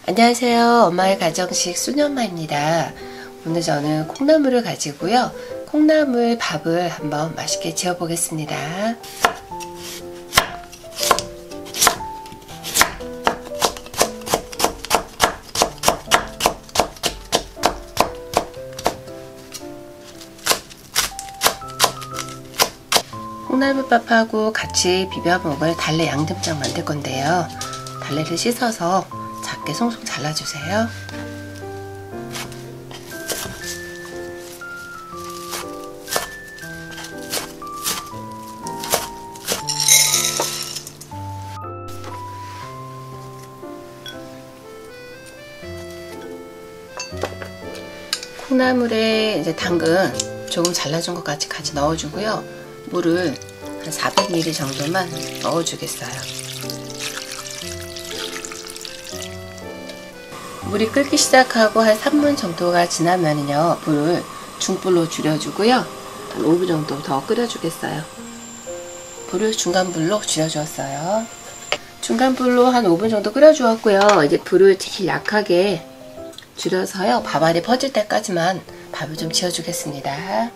안녕하세요. 엄마의 가정식 수녀엄마입니다. 오늘 저는 콩나물을 가지고요. 콩나물 밥을 한번 맛있게 지어 보겠습니다. 콩나물밥하고 같이 비벼 먹을 달래 양념장 만들 건데요. 달래를 씻어서 작게 송송 잘라주세요. 콩나물에 이제 당근 조금 잘라준 것까지 같이 넣어주고요. 물을 한 400ml 정도만 넣어주겠어요. 물이 끓기 시작하고 한 3분 정도가 지나면요, 불을 중불로 줄여주고요. 한 5분 정도 더 끓여주겠어요. 불을 중간불로 줄여주었어요. 중간불로 한 5분 정도 끓여주었고요. 이제 불을 제일 약하게 줄여서요, 밥알이 퍼질 때까지만 밥을 좀 지어주겠습니다.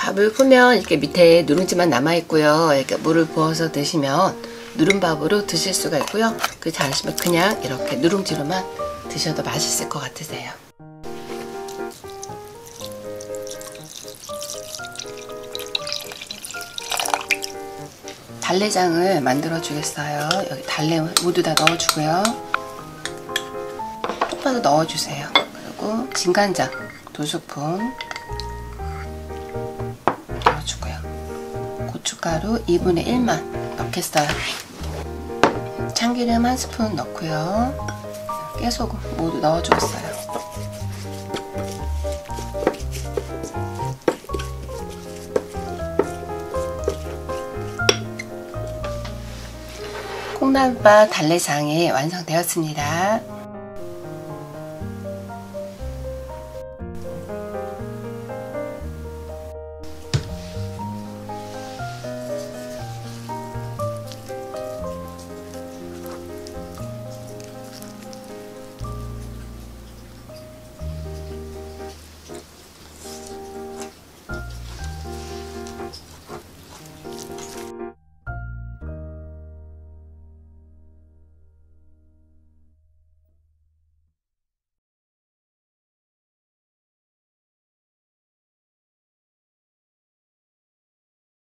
밥을 풀면 이렇게 밑에 누룽지만 남아있고요. 이렇게 물을 부어서 드시면 누른밥으로 드실 수가 있고요. 그렇지 않으시면 그냥 이렇게 누룽지로만 드셔도 맛있을 것 같으세요. 달래장을 만들어 주겠어요. 여기 달래 모두 다 넣어주고요. 쪽파도 넣어주세요. 그리고 진간장 2스푼 고춧가루 2분의 1만 넣겠어요. 참기름 1스푼 넣고요. 깨소금 모두 넣어주겠어요. 콩나물밥 달래장이 완성되었습니다.